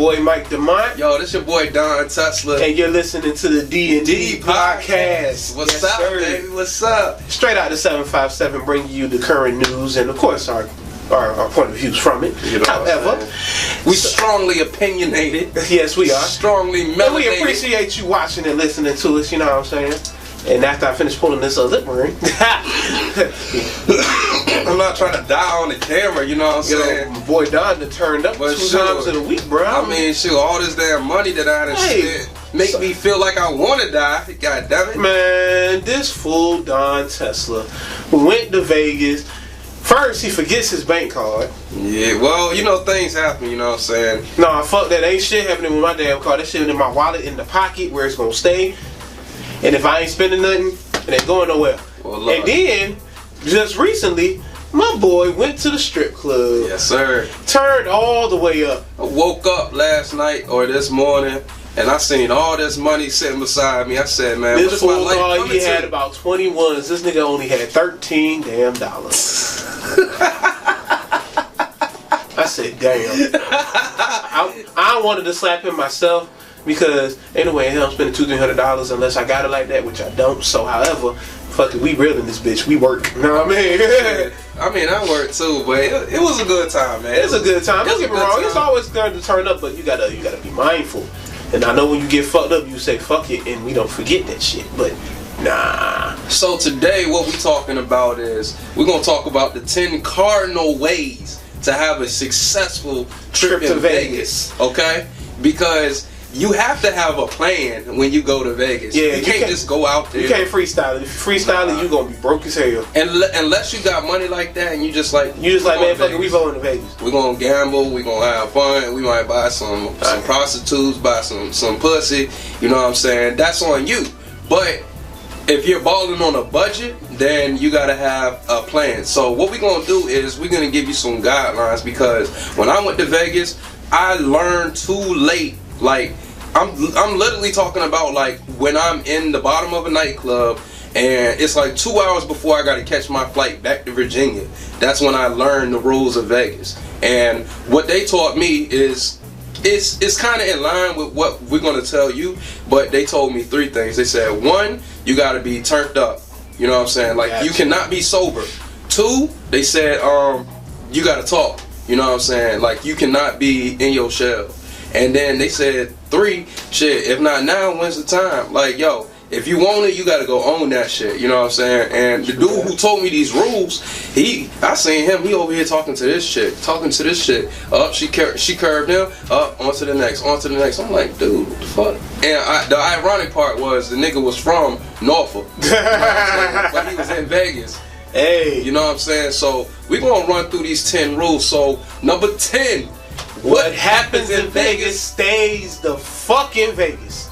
boy Mike Damont. Yo, this your boy Don Tesla. And you're listening to the D&D Podcasts. What's up, baby? What's up? Straight out the 757, bringing you the current news and, of course, our point of views from it. You know However, we strongly opinionated. Yes, we are. Strongly melanated. And we appreciate you watching and listening to us, you know what I'm saying? And after I finish pulling this lip ring, I'm not trying to die on the camera, you know what I'm saying? My boy Don done turned up But 2 times in a week, bro. I mean, shoot, all this damn money that I done spent make me feel like I want to die. God damn it. Man, this fool Don Tesla went to Vegas. First, he forgets his bank card. Yeah, well, you know, things happen, you know what I'm saying? Nah, fuck that. Ain't shit happening with my damn card. That shit in my wallet, in the pocket, where it's gonna stay. And if I ain't spending nothing, it ain't going nowhere. Well, and then, just recently, my boy went to the strip club. Yes, sir. Turned all the way up. I woke up last night or this morning, and I seen all this money sitting beside me. I said, man, This what is my fool life thought coming he to? had about 21s. This nigga only had $13 damn. I said, damn. I wanted to slap him myself because ain't no way in hell I'm spending $200-300 unless I got it like that, which I don't. So, however, fuck it, we real in this bitch. We work. You know what I mean? I mean, I worked too, but it was a good time, man. It's a good time. Don't get me wrong. It's always going to turn up, but you gotta be mindful. And I know when you get fucked up, you say fuck it, and we don't forget that shit. But nah. So today, what we talking about is we're gonna talk about the 10 cardinal ways to have a successful trip to in Vegas. Okay, because you have to have a plan when you go to Vegas. Yeah, you can't just go out there. You can't freestyle it. If you freestyle it, you gonna be broke as hell. And unless you got money like that, and you just like man, fuck it, we going to Vegas. We're gonna gamble. We gonna have fun. We might buy some prostitutes, buy some pussy. You know what I'm saying? That's on you. But if you're balling on a budget, then you gotta have a plan. So what we're gonna do is we're gonna give you some guidelines, because when I went to Vegas, I learned too late. Like, I'm literally talking about like when I'm in the bottom of a nightclub and it's like 2 hours before I gotta catch my flight back to Virginia. That's when I learned the rules of Vegas. And what they taught me is it's kind of in line with what we're gonna tell you, but they told me 3 things. They said, 1, you gotta be turned up. You know what I'm saying? Like, you cannot be sober. 2, they said you gotta talk. You know what I'm saying? Like, you cannot be in your shell. And then they said 3, shit, if not now, when's the time? Like, yo, if you want it, you gotta go own that shit. You know what I'm saying? And the dude who told me these rules, I seen him, he over here talking to this chick. Up, she curved him, up, on to the next. I'm like, dude, what the fuck? And the ironic part was the nigga was from Norfolk. You know what I'm saying? But he was in Vegas. Hey. You know what I'm saying? So we're gonna run through these 10 rules. So number 10. What happens in Vegas stays the fuck in Vegas.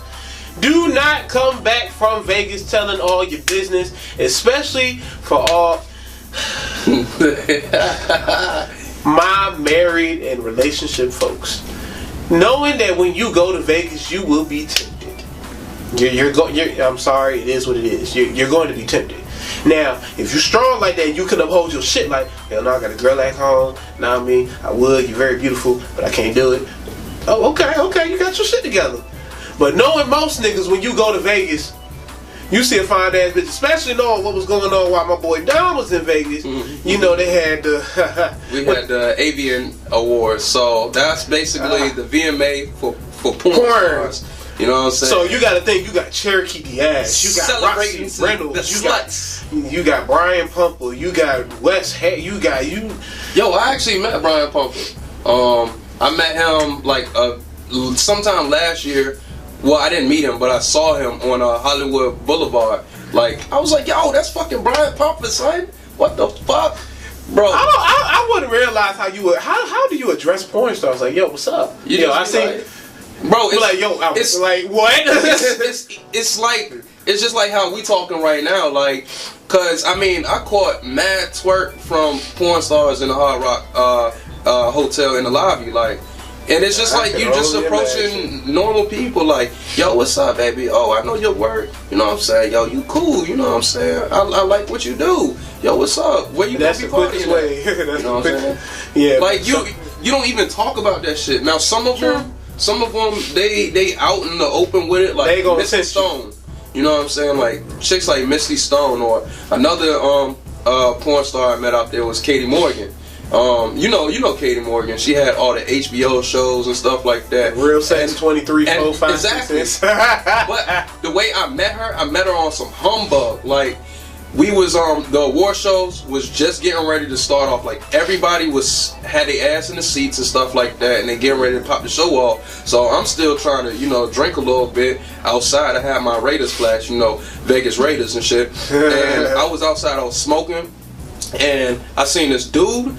Do not come back from Vegas telling all your business, especially for all my married and relationship folks. Knowing that when you go to Vegas, you will be tempted. I'm sorry, it is what it is. You're going to be tempted. Now, if you're strong like that, you can uphold your shit like, hell no, I got a girl at home. Now I mean, I would, you're very beautiful, but I can't do it. Oh, okay, you got your shit together. But knowing most niggas, when you go to Vegas, you see a fine ass bitch, especially knowing what was going on while my boy Don was in Vegas. Mm-hmm. You know, they had we had the Avian Awards, so that's basically the VMA for porn stars. You know what I'm saying? So you got to think, you got Cherokee Diaz, you got Roxy Reynolds, you got Brian Pumper, you got Wes Hay, you. Yo, I actually met Brian Pumper. I met him like sometime last year. Well, I didn't meet him, but I saw him on Hollywood Boulevard. Like, I was like, yo, that's fucking Brian Pumper, son. What the fuck, bro? I wouldn't realize how you would. How do you address porn stars? Like, yo, what's up? I see. Like, bro, it's like, yo, it's like, what? it's just like how we talking right now, like, cause I mean, I caught mad twerk from porn stars in the Hard Rock hotel in the lobby, like, and it's just like you just approaching normal people, like, yo, what's up, baby? Oh, I know your work, you know what I'm saying? Yo, you cool, you know what I'm saying? I like what you do. Yo, what's up? Where you That's the quickest way. You know what I'm saying? Yeah. Like, you don't even talk about that shit. Now, some of them some of them they out in the open with it, like Misty Stone. You know what I'm saying? Like chicks like Misty Stone, or another porn star I met out there was Katie Morgan. You know Katie Morgan. She had all the HBO shows and stuff like that. Real Sex 23, 4, 5, exactly. 6. But the way I met her on some humbug. Like, we was the award shows was just getting ready to start off. Like, everybody had their ass in the seats and stuff like that, and they getting ready to pop the show off. So I'm still trying to, drink a little bit outside. I had my Raiders flash, Vegas Raiders and shit. And I was outside, I was smoking, and I seen this dude.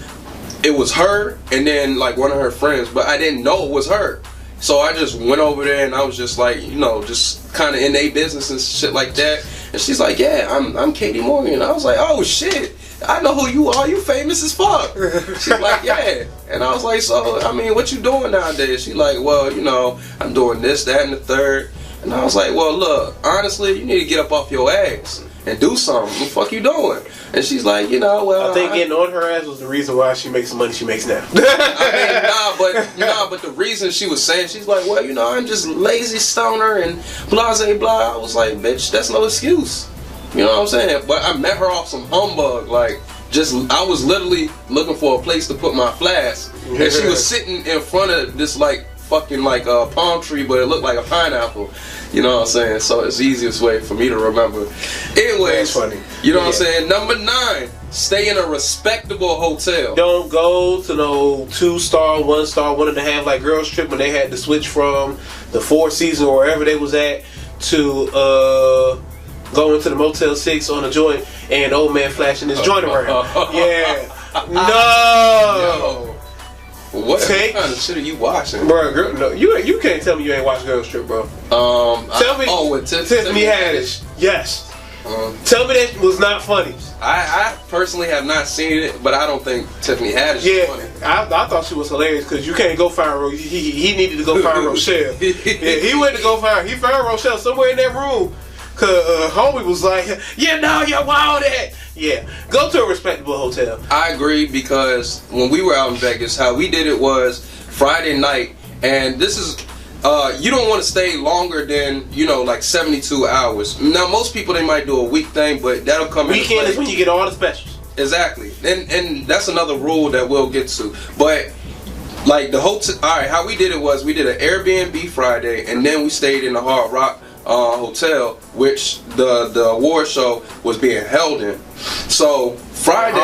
It was her, and then like one of her friends, but I didn't know it was her. So I just went over there, and I was just like, just kind of in their business and shit like that. And she's like, yeah, I'm Katie Morgan. I was like, oh shit, I know who you are. You famous as fuck. She's like, yeah. And I was like, so I mean, what you doing nowadays? She's like, well, I'm doing this, that, and the third. And I was like, well, look, honestly, you need to get up off your ass and do something. What the fuck you doing? And she's like, well, I think getting on her ass was the reason why she makes the money she makes now. I mean, but the reason she was saying, she's like, well, I'm just lazy stoner and blah, blah, blah. I was like, bitch, that's no excuse. You know what I'm saying? But I met her off some humbug. Like, I was literally looking for a place to put my flask. And she was sitting in front of this, like, fucking like a palm tree, but it looked like a pineapple. You know what I'm saying? So it's the easiest way for me to remember. Anyways, that's funny. You know what I'm saying? Number 9, stay in a respectable hotel. Don't go to no 2-star, 1-star, 1.5 like Girls Trip when they had to switch from the Four Seasons or wherever they was at to go into the Motel 6 on a joint and old man flashing his joint around. Yeah. No. What kind of shit are you watching, bro? Girl, no, you can't tell me you ain't watched Girls Trip, bro. Tell me. With Tiffany Haddish. Yes. Tell me that was not funny. I personally have not seen it, but I don't think Tiffany Haddish is funny. I thought she was hilarious because you can't go find he needed to go find Rochelle. Yeah, he went to go find. He found Rochelle somewhere in that room. Cause homie was like, you're wild at. Yeah, go to a respectable hotel. I agree, because when we were out in Vegas, how we did it was Friday night, and this is you don't want to stay longer than like 72 hours. Now most people, they might do a week thing, but that'll come in. Weekend is when you get all the specials. Exactly, and that's another rule that we'll get to. But like the hotel, all right, how we did it was we did an Airbnb Friday, and then we stayed in the Hard Rock hotel, which the award show was being held in. So Friday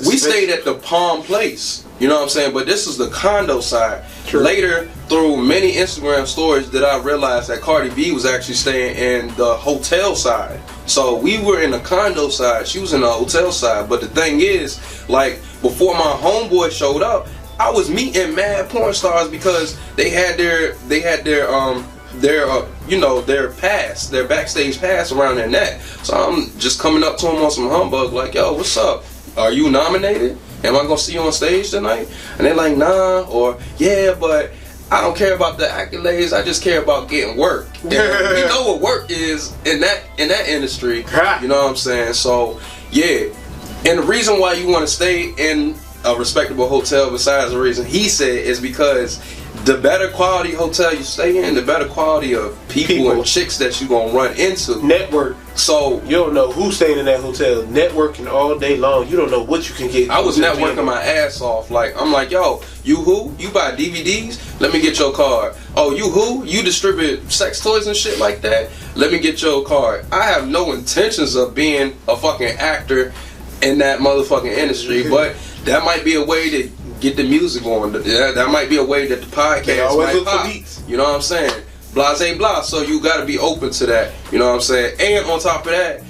we stayed at the Palm Place. You know what I'm saying? But this is the condo side. True. Later, through many Instagram stories, did I realize that Cardi B was actually staying in the hotel side. So we were in the condo side, she was in the hotel side. But the thing is, like, before my homeboy showed up, I was meeting mad porn stars because they had their pass, their backstage pass around their neck. So I'm just coming up to them on some humbug, like, yo, what's up? Are you nominated? Am I gonna see you on stage tonight? And they're like, nah, or yeah, but I don't care about the accolades. I just care about getting work. And we know what work is in that industry. You know what I'm saying? So yeah, and the reason why you want to stay in a respectable hotel, besides the reason he said, is because the better quality hotel you stay in, the better quality of people and chicks that you gonna run into. Network. So you don't know who's staying in that hotel. Networking all day long. You don't know what you can get. I was networking my ass off. Like, I'm like, yo, you who? You buy DVDs? Let me get your card. Oh, you who? You distribute sex toys and shit like that? Let me get your card. I have no intentions of being a fucking actor in that motherfucking industry, but that might be a way to get the music on. That might be a way that the podcast might pop. You know what I'm saying? Blase blah. So you got to be open to that. You know what I'm saying? And on top of that,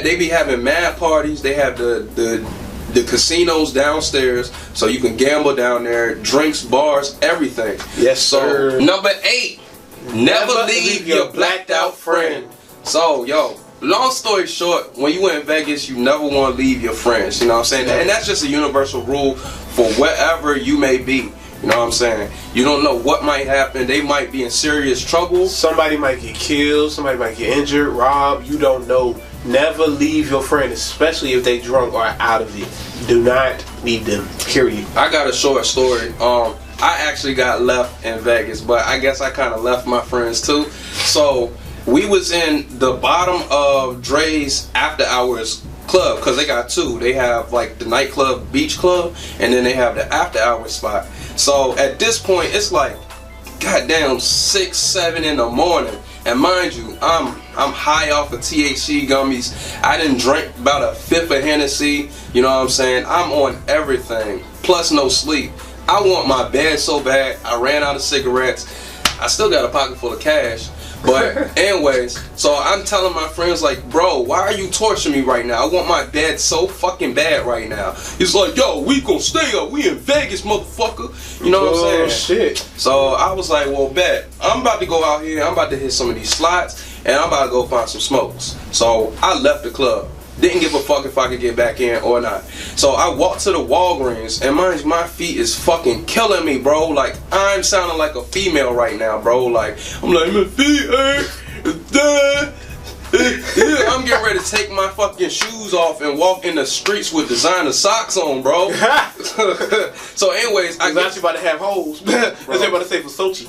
they be having mad parties. They have the casinos downstairs, so you can gamble down there. Drinks, bars, everything. Yes, sir. So, number 8, never leave your blacked out friend. So, yo, long story short, when you in Vegas, you never want to leave your friends. You know what I'm saying? And that's just a universal rule for wherever you may be. You know what I'm saying? You don't know what might happen. They might be in serious trouble. Somebody might get killed. Somebody might get injured, robbed. You don't know. Never leave your friend, especially if they drunk or out of it. Do not leave them, period. I got a short story. I actually got left in Vegas, but I guess I kind of left my friends too. So we was in the bottom of Dre's after hours club, because they got two. They have like the nightclub, beach club, and then they have the after hours spot. So at this point, it's like goddamn 6, 7 in the morning. And mind you, I'm high off of THC gummies. I didn't drink about a fifth of Hennessy. You know what I'm saying? I'm on everything, plus no sleep. I want my bed so bad. I ran out of cigarettes. I still got a pocket full of cash. But anyways, so I'm telling my friends like, bro, why are you torturing me right now? I want my bed so fucking bad right now. He's like, yo, we gonna stay up. We in Vegas, motherfucker. You know what I'm saying? Shit. So I was like, well, bet. I'm about to go out here. I'm about to hit some of these slots, and I'm about to go find some smokes. So I left the club. Didn't give a fuck if I could get back in or not. So I walked to the Walgreens, and mind you, my feet is fucking killing me, bro. Like, I'm sounding like a female right now, bro. Like, I'm like, my feet hurt. I'm getting ready to take my fucking shoes off and walk in the streets with designer socks on, bro. So anyways, I got you about to have holes. That's about to say for Sochi.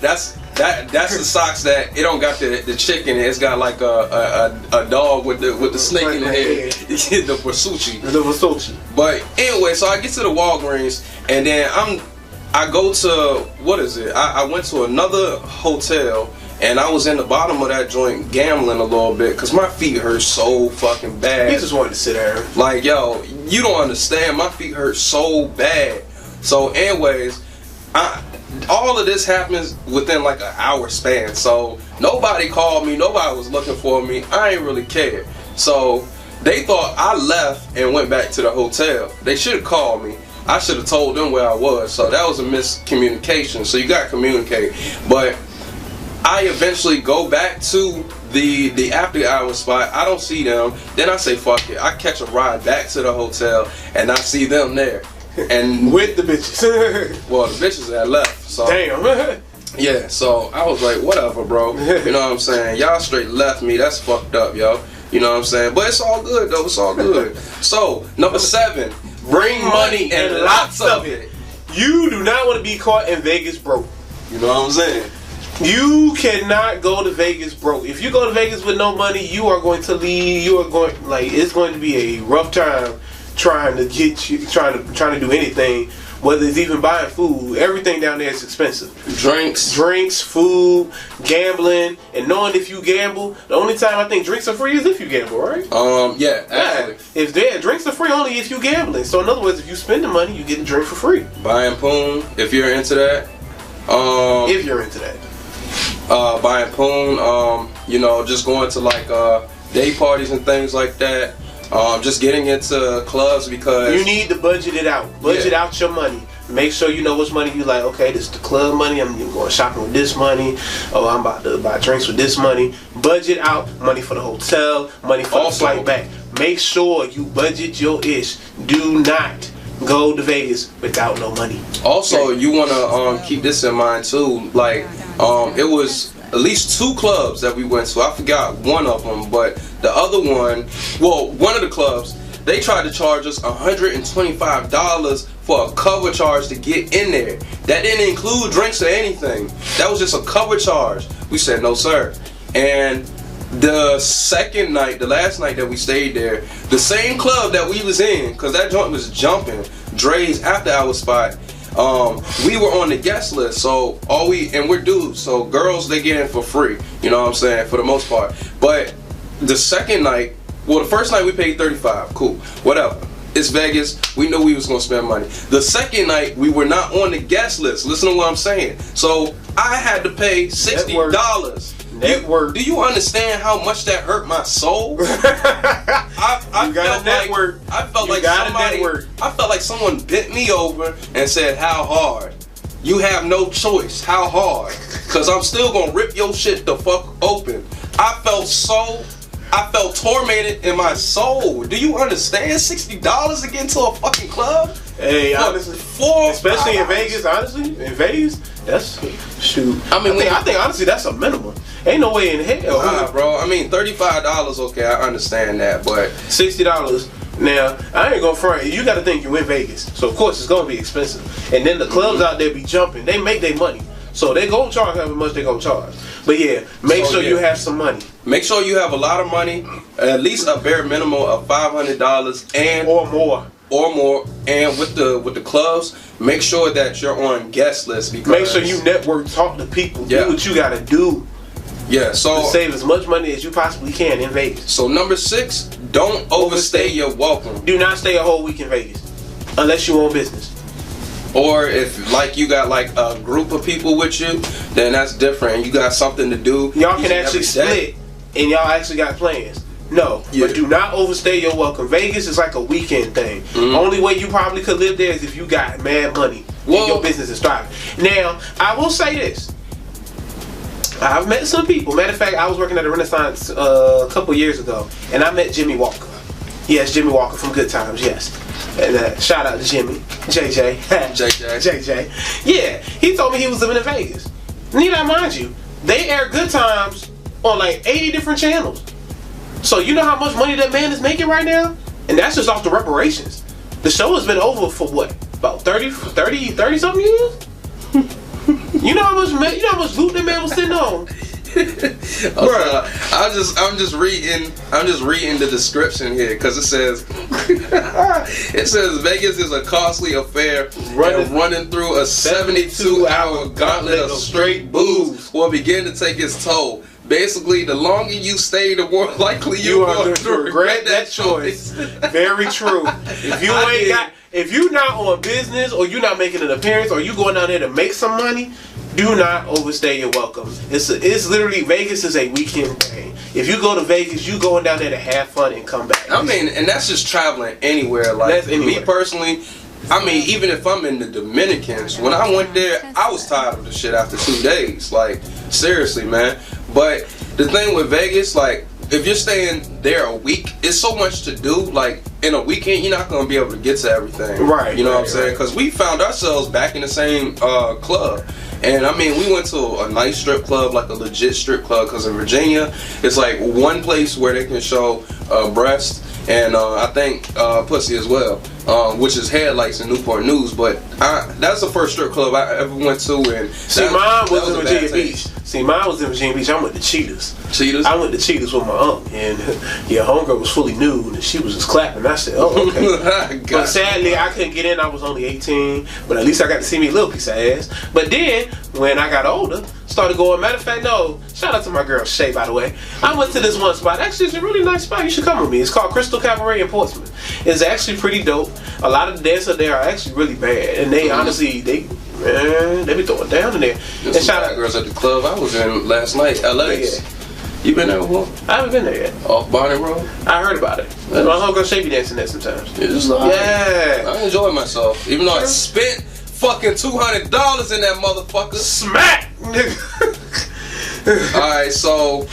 That's the socks that it don't got the chick in it. It's got like a dog with the snake in the head. The Versucci. The Versucci. But anyway, so I get to the Walgreens, and then I go to, what is it? I went to another hotel, and I was in the bottom of that joint gambling a little bit because my feet hurt so fucking bad. You just wanted to sit there. Like, yo, you don't understand. My feet hurt so bad. So anyways, all of this happens within like an hour span. So nobody called me. Nobody was looking for me. I ain't really cared. So they thought I left and went back to the hotel. They should have called me. I should have told them where I was. So that was a miscommunication. So you got to communicate. But I eventually go back to the after hours spot. I don't see them. Then I say, fuck it. I catch a ride back to the hotel, and I see them there. And with the bitches. Well, the bitches had left. So damn. Yeah, so I was like, whatever, bro. You know what I'm saying? Y'all straight left me. That's fucked up, yo. You know what I'm saying? But it's all good, though. It's all good. So, number 7, bring money and lots of it. You do not want to be caught in Vegas broke. You know what I'm saying? You cannot go to Vegas broke. If you go to Vegas with no money, you are going to leave. You are going, like, it's going to be a rough time trying to get you, trying to do anything, whether it's even buying food. Everything down there is expensive. Drinks, food, gambling, and knowing if you gamble, the only time I think drinks are free is if you gamble, right? Yeah, actually. If drinks are free only if you gambling. So in other words, if you spend the money, you get a drink for free. Buying poon, if you're into that. If you're into that. Buying poon, you know, just going to like day parties and things like that. Just getting into clubs because you need to budget it out. Budget out your money. Make sure you know which money you like. Okay, this is the club money. I'm going shopping with this money. Oh, I'm about to buy drinks with this money. Budget out money for the hotel, money for the flight back. Make sure you budget your ish. Do not go to Vegas without no money. Also, you want to keep this in mind too. Like, it was at least 2 clubs that we went to. I forgot one of them, but the other one, well, one of the clubs, they tried to charge us $125 for a cover charge to get in there. That didn't include drinks or anything. That was just a cover charge. We said, no, sir. And the second night, the last night that we stayed there, the same club that we was in, because that joint was jumping, Dre's after hour spot, we were on the guest list, so we're dudes, so girls, they get in for free, you know what I'm saying, for the most part. But the second night, well, the first night we paid $35, cool, whatever. It's Vegas, we knew we was gonna spend money. The second night, we were not on the guest list, listen to what I'm saying. So I had to pay $60. Network. Do you understand how much that hurt my soul? I felt like someone bent me over and said, how hard? You have no choice. How hard? Because I'm still going to rip your shit the fuck open. I felt tormented in my soul. Do you understand? $60 to get into a fucking club? Hey, honestly, especially in Vegas, that's shoot. I think honestly that's a minimum. Ain't no way in hell. Nah, bro. I mean, $35, okay, I understand that, but $60 Now, I ain't gonna front. You got to think you in Vegas, so of course it's gonna be expensive. And then the clubs out there be jumping. They make their money, so they gonna charge however much they gonna charge. But yeah, make sure you have some money. Make sure you have a lot of money, at least a bare minimum of $500 and or more. And with the clubs, make sure that you're on guest list, because make sure you network, talk to people, do what you gotta do. Yeah, so to save as much money as you possibly can in Vegas. So number 6, don't overstay your welcome. Do not stay a whole week in Vegas unless you own business. Or if like you got like a group of people with you, then that's different. You got something to do. Y'all can actually split, and y'all actually got plans. No, but do not overstay your welcome. Vegas is like a weekend thing. Only way you probably could live there is if you got mad money and your business is thriving. Now, I will say this. I've met some people. Matter of fact, I was working at a Renaissance a couple years ago, and I met Jimmy Walker. Yes, Jimmy Walker from Good Times, yes. And shout out to Jimmy. JJ. JJ. Yeah, he told me he was living in Vegas. Need I mind you, they air Good Times on like 80 different channels. So you know how much money that man is making right now? And that's just off the reparations. The show has been over for what? About 30 something years? You know how much loot that man was sitting on? Bruh, I'm just reading the description here, because it says Vegas is a costly affair running through a 72-hour gauntlet of straight booze will begin to take its toll. Basically, the longer you stay, the more likely you are going to regret that choice. Very true. If you're not on business, or you're not making an appearance, or you going down there to make some money, do not overstay your welcome. It's literally, Vegas is a weekend thing. If you go to Vegas, you going down there to have fun and come back. I mean, and that's just traveling anywhere. Like me personally, I mean, even if I'm in the Dominicans, when I went there, I was tired of the shit after 2 days. Like, seriously, man. But the thing with Vegas, like, if you're staying there a week, it's so much to do. Like, in a weekend, you're not going to be able to get to everything. Right. You know what I'm saying? Because we found ourselves back in the same club. And, I mean, we went to a nice strip club, like a legit strip club. Because in Virginia, it's like one place where they can show breast and I think pussy as well, which is Headlights in Newport News. But that's the first strip club I ever went to. And mine was in Virginia Beach. Mine was in Virginia Beach. I went to Cheetahs. I went to Cheetahs with my aunt, and yeah, homegirl was fully nude, and she was just clapping. I said, "Oh, okay." But sadly, I couldn't get in. I was only 18, but at least I got to see me a little piece of ass. But then, when I got older, started going. Matter of fact, no. Shout out to my girl Shay, by the way. I went to this one spot. Actually, it's a really nice spot. You should come with me. It's called Crystal Cabaret in Portsmouth. It's actually pretty dope. A lot of the dancers there are actually really bad, and they honestly they be throwing down in there. There's and shout out girls at the club I was in last night, LA's. You been there before? I haven't been there yet. Off Bonnet Road? I heard about it. My homegirl Shay be dancing there sometimes. I enjoy myself, even though I spent fucking $200 in that motherfucker. Smack, All right, so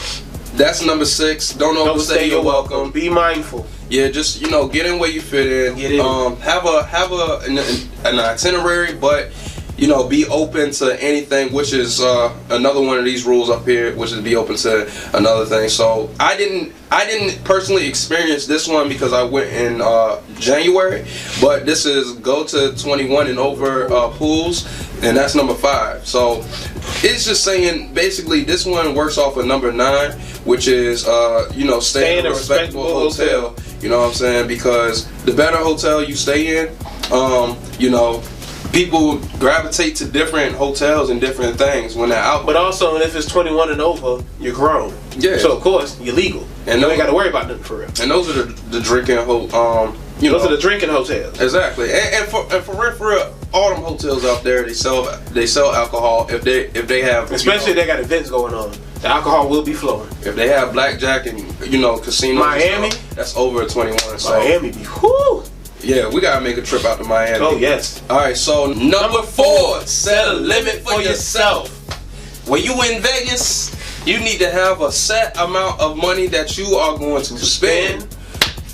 that's number 6. Don't overstay your welcome. Be mindful. Yeah, just get in where you fit in. Get in. Have an itinerary, but be open to anything, which is another one of these rules up here, which is be open to another thing. So I didn't personally experience this one because I went in January, but this is go to 21 and over pools, and that's number 5. So it's just saying basically this one works off of number 9, which is stay in a respectable hotel. You know what I'm saying? Because the better hotel you stay in, people gravitate to different hotels and different things when they're out. But also, if it's 21 and over, you're grown. Yeah. So of course you're legal, and you ain't got to worry about nothing for real. And those are the drinking those are the drinking hotels. Exactly. And for real, all them hotels out there, they sell alcohol if they have, especially if they got events going on. The alcohol will be flowing. If they have blackjack and casinos, Miami, that's over 21. So Miami be whoo. Yeah, we gotta make a trip out to Miami. Oh yes. All right, so number 4, set a limit for yourself. When you in Vegas, you need to have a set amount of money that you are going to spend.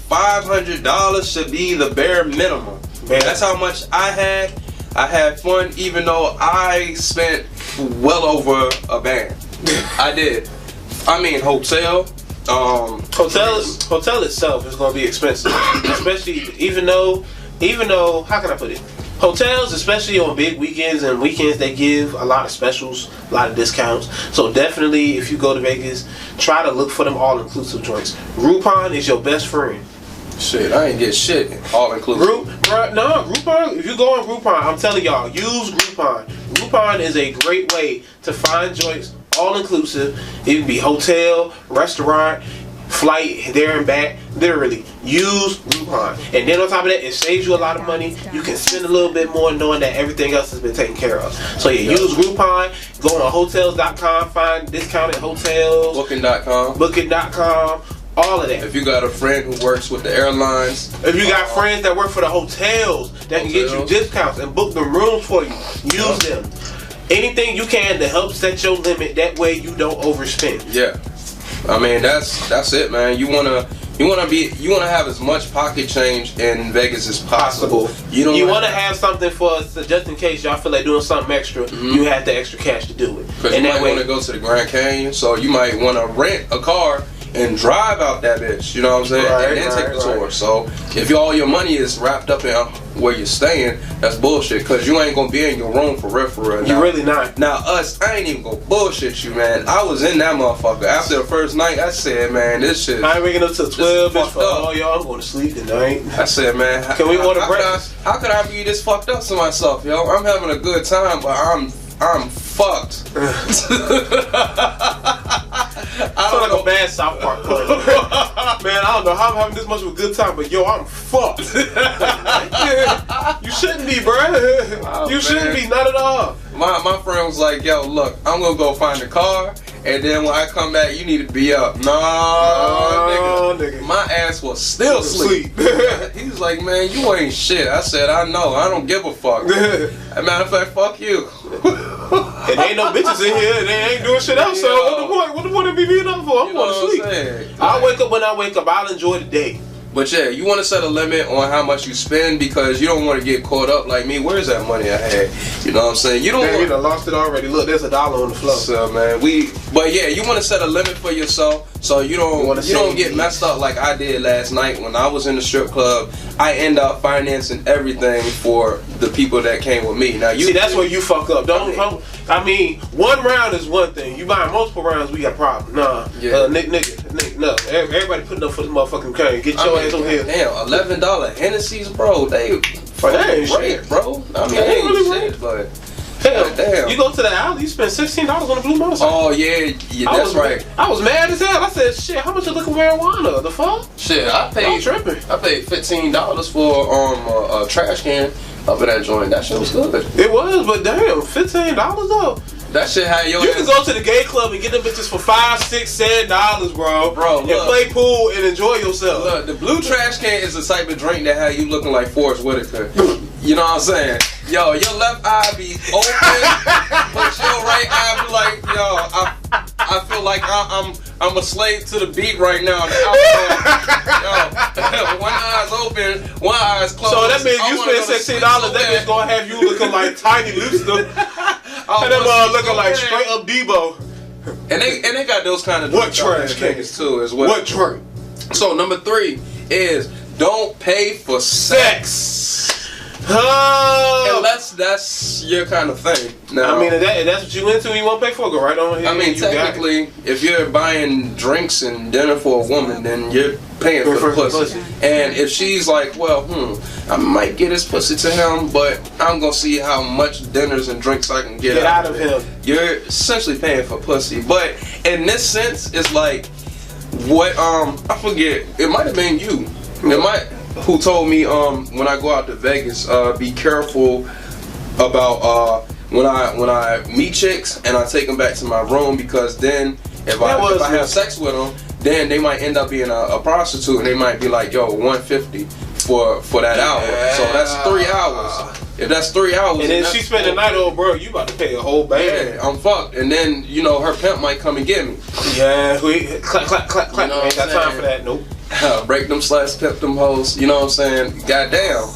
$500 should be the bare minimum. That's how much I had. I had fun, even though I spent well over a band. I did. I mean, hotel, Hotel itself is going to be expensive, especially even though how can I put it? Hotels, especially on big weekends and weekends, they give a lot of specials, a lot of discounts. So definitely, if you go to Vegas, try to look for them all-inclusive joints. Groupon is your best friend. Shit, I ain't get shit all-inclusive. Groupon. If you go on Groupon, I'm telling y'all, use Groupon. Groupon is a great way to find joints all-inclusive. It can be hotel, restaurant, flight there and back. Literally use Groupon, and then on top of that, it saves you a lot of money. You can spend a little bit more knowing that everything else has been taken care of. So yeah, use Groupon. Go on hotels.com, find discounted hotels. Booking.com, all of that. If you got a friend who works with the airlines, if you got friends that work for the hotels that can get you discounts and book the rooms for you, use them. Anything you can to help set your limit. That way you don't overspend. Yeah. I mean, that's it, man. You wanna have as much pocket change in Vegas as possible. You wanna have something for just in case y'all feel like doing something extra. You have the extra cash to do it. Because you might want to go to the Grand Canyon, so you might want to rent a car and drive out that bitch. You know what I'm saying? And then take the tour. So if all your money is wrapped up in where you're staying, that's bullshit. Because you ain't gonna be in your room for real. You really not. Now I ain't even gonna bullshit you, man. I was in that motherfucker after the first night. I said, man, this shit. I ain't waking up till 12. Bitch, for all y'all, I'm going to sleep tonight. I said, man, can we order breakfast? How could I be this fucked up to myself, yo? I'm having a good time, but I'm fucked. I sound like a bad South Park play. Man, I don't know how I'm having this much of a good time, but yo, I'm fucked. You shouldn't be, bruh. You shouldn't be, not at all. My friend was like, yo, look, I'm gonna go find the car, and then when I come back, you need to be up. No, nigga. My ass was still asleep. He was like, man, you ain't shit. I said, I know, I don't give a fuck. As a matter of fact, fuck you. And there ain't no bitches in here, and they ain't doing shit else, so what the point of me being up for? I'm going to sleep. I'll wake up when I wake up. I'll enjoy the day. But yeah, you want to set a limit on how much you spend because you don't want to get caught up like me. Where's that money I had? You know what I'm saying? You done lost it already. Look, there's $1 on the floor. So man, but yeah, you want to set a limit for yourself so you don't get messed up like I did last night when I was in the strip club. I end up financing everything for the people that came with me. Now see, that's where you fuck up. I mean, one round is one thing. You buy multiple rounds, we got problems. Nah, nigga, no. Everybody putting up for this motherfucking cane. Get your ass over here. Damn, $11 Hennessy's, bro. They ain't shit, bro. I mean, they ain't really shit, but hell, damn. You go to the alley, you spend $16 on a blue motorcycle. Oh yeah, that's right. I was mad as hell. I said, shit, how much a lick of marijuana? The fuck? Shit, I paid $15 for a trash can up in that joint. That shit was good. It was, but damn, $15 though. That shit had your. You can go to the gay club and get them bitches for $5, $6, $7, bro. And play pool and enjoy yourself. Look, the blue trash can is the type of drink that had you looking like Forrest Whitaker. You know what I'm saying? Yo, your left eye be open, but your right eye be like, yo, I feel like I'm a slave to the beat right now. Yo, one eye's open, one eye's closed. So that means you spend $16. That bitch gonna have you looking like Tiny Looster. And them looking like straight up Debo. And they got those kind of what trash cans too as well. What drink? So number 3 is don't pay for sex. Unless that's your kind of thing. Now, I mean, if that's what you into, you won't pay for it. Go right on here. I mean, technically, if you're buying drinks and dinner for a woman, then you're paying for the pussy. And if she's like, well, I might get his pussy to him, but I'm gonna see how much dinners and drinks I can get out of him. You're essentially paying for pussy. But in this sense, it's like what I forget. It might have been you. Who told me when I go out to Vegas, be careful about when I meet chicks and I take them back to my room, because then if I have sex with them, then they might end up being a prostitute and they might be like, yo, $150 for that hour. So that's 3 hours. If that's 3 hours, and then she spend the night over, bro, you about to pay a whole bag. Yeah, I'm fucked. And then her pimp might come and get me. Yeah, clap. You know, ain't got time for that. Nope. Break them sluts, pimp them hoes. You know what I'm saying? Goddamn.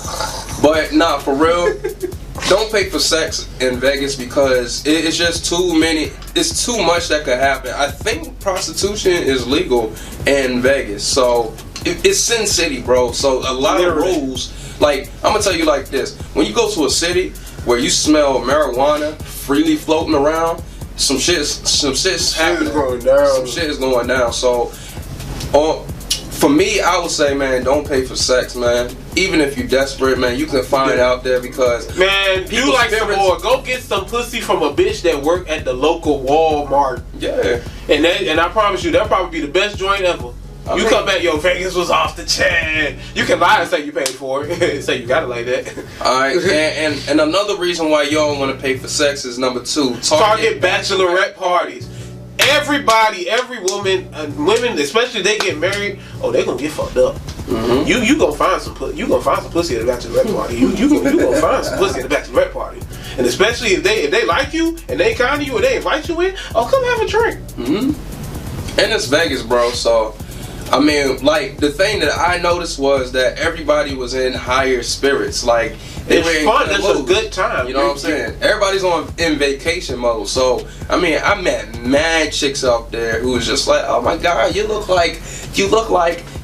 But nah, for real. don't pay for sex in Vegas because it's just too many. It's too much that could happen. I think prostitution is legal in Vegas, so it's Sin City, bro. So a lot of rules. Like, I'm gonna tell you like this: when you go to a city where you smell marijuana freely floating around, some shit's happening. Some shit is going down. So, for me, I would say, man, don't pay for sex, man. Even if you're desperate, man, you can find it out there because, man, you like some more. Go get some pussy from a bitch that work at the local Walmart. Yeah. And I promise you, that'll probably be the best joint ever. You come back, yo, Vegas was off the chain. You can lie and say you paid for it. Say you got it like that. Alright, and another reason why you don't want to pay for sex is number 2. Target bachelorette parties. Everybody, every woman, women, especially they get married, they gonna get fucked up. Mm-hmm. You gonna find some pussy at the bachelorette party. You gonna find some pussy at the bachelorette party. And especially if they like you and they kind of you and they invite you in, come have a drink. Mm-hmm. And it's Vegas, bro, so I mean, like, the thing that I noticed was that everybody was in higher spirits. Like, it's fun. It's a good time. You know what I'm saying? Everybody's in vacation mode. So, I mean, I met mad chicks out there who was just like, oh my God, you look like,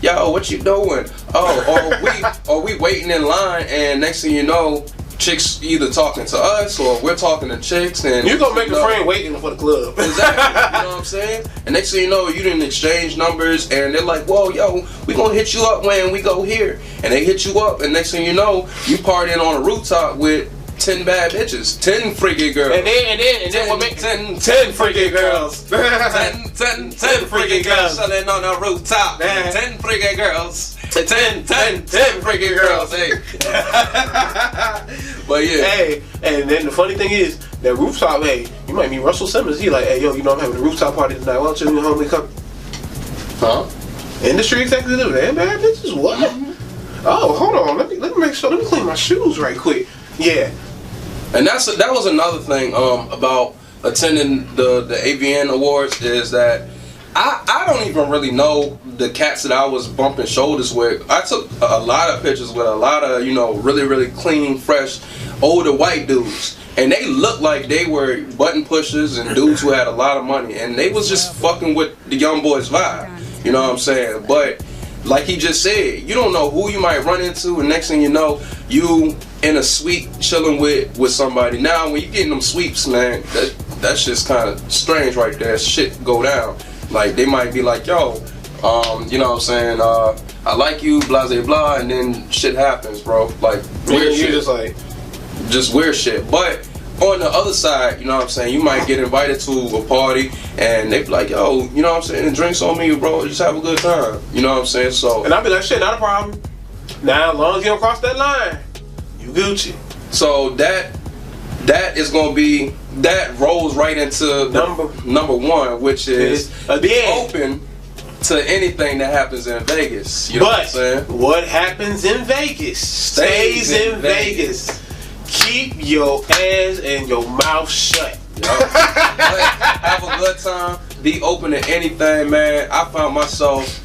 yo, what you doing? Or we waiting in line, and next thing you know, chicks either talking to us or we're talking to chicks, and you're gonna make a friend waiting for the club. Exactly. You know what I'm saying? And next thing you know, you didn't exchange numbers, and they're like, whoa, yo, we gonna hit you up when we go here. And they hit you up, and next thing you know, you partying on a rooftop with 10 bad bitches, 10 freaky girls. And then what make 10 freaky girls. 10 freaky girls chilling on a rooftop. 10 freaky girls. 10 freaky girls. Hey. But yeah. Hey, and then the funny thing is, that rooftop, hey, you might meet Russell Simmons. He like, hey, yo, I'm having a rooftop party tonight. Why don't you and your homie come? Huh? Industry executive, man, bad bitches, what? Mm-hmm. Oh, hold on. Let me make sure. Let me clean my shoes right quick. Yeah. And that was another thing about attending the AVN Awards is that I don't even really know the cats that I was bumping shoulders with. I took a lot of pictures with a lot of, really, really clean, fresh, older white dudes. And they looked like they were button pushers and dudes who had a lot of money. And they was just fucking with the young boys vibe. You know what I'm saying? But like he just said, you don't know who you might run into, and next thing you know, you in a suite chilling with somebody. Now, when you getting them sweeps, man, that's just kind of strange right there. Shit go down. Like, they might be like, yo, you know what I'm saying, I like you, blah, blah, blah, and then shit happens, bro. Like, weird shit. Just weird shit. But on the other side, you know what I'm saying, you might get invited to a party, and they be like, yo, you know what I'm saying, drinks on me, bro, just have a good time. You know what I'm saying? So, and I'll be like, shit, not a problem. Now, as long as you don't cross that line, you Gucci. So that is gonna be, that rolls right into number 1, which is be open to anything that happens in Vegas. You know what I'm saying? What happens in Vegas stays in Vegas. Keep your ass and your mouth shut. Have a good time. Be open to anything, man. I found myself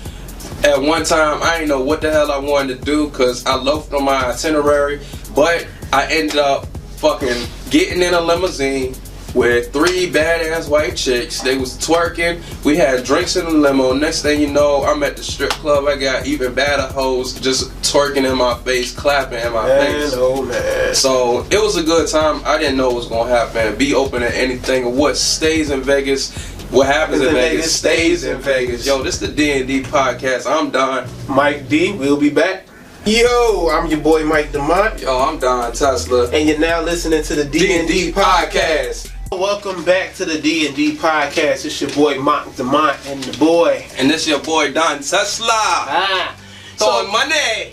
at one time, I didn't know what the hell I wanted to do because I loafed on my itinerary, but I ended up fucking getting in a limousine with 3 badass white chicks. They was twerking. We had drinks in the limo. Next thing you know, I'm at the strip club. I got even badder hoes just twerking in my face, clapping in my face. Oh man. So it was a good time. I didn't know what was gonna happen. Be open to anything. What stays in Vegas, what happens in Vegas stays in Vegas. Yo, this is the D&D Podcast. I'm Don. Mike D. We'll be back. Yo, I'm your boy Mike Damont. Yo, I'm Don Tesla. And you're now listening to the D&D Podcast. Welcome back to the D&D Podcast. It's your boy Mike Damont and the boy. And this your boy Don Tesla. Throwing money.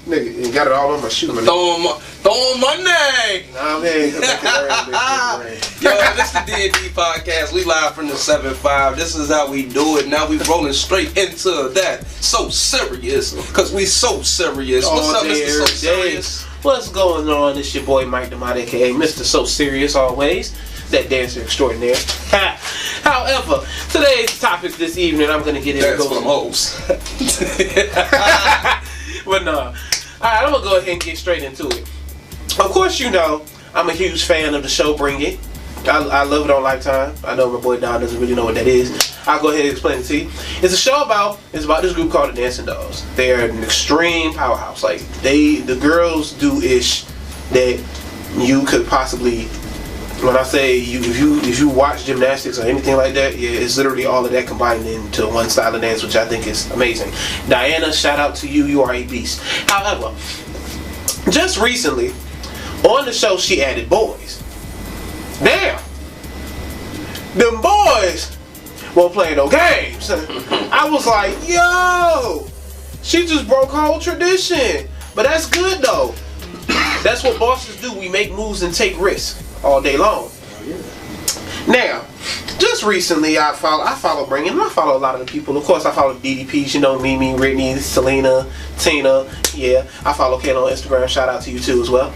Nigga, you got it all on my shoe. Throwing money. Nah, man. Yo, this is the D&D Podcast. We live from the 7-5. This is how we do it. Now we rolling straight into that. So serious. Because we so serious. What's up, Mr. So Serious? What's going on? It's your boy Mike Damont, a.k.a. Mr. So Serious always. That dancer extraordinaire. However, today's topic this evening, I'm going to get into... That's for them hoes. But no. Alright, I'm going to go ahead and get straight into it. Of course, you know, I'm a huge fan of the show Bring It. I love it on Lifetime. I know my boy Don doesn't really know what that is. I'll go ahead and explain it to you. It's a show about this group called the Dancing Dolls. They're an extreme powerhouse. Like the girls do ish that you could possibly. When I say if you watch gymnastics or anything like that, yeah, it's literally all of that combined into one style of dance, which I think is amazing. Diana, shout out to you. You are a beast. However, just recently on the show, she added boys. Damn, them boys won't play no games. I was like, yo, she just broke her whole tradition. But that's good though. That's what bosses do. We make moves and take risks all day long. Now, just recently I follow Bring It. I follow a lot of the people. Of course, I follow DDPs. You know, Mimi, Whitney, Selena, Tina. Yeah, I follow Ken on Instagram. Shout out to you too as well.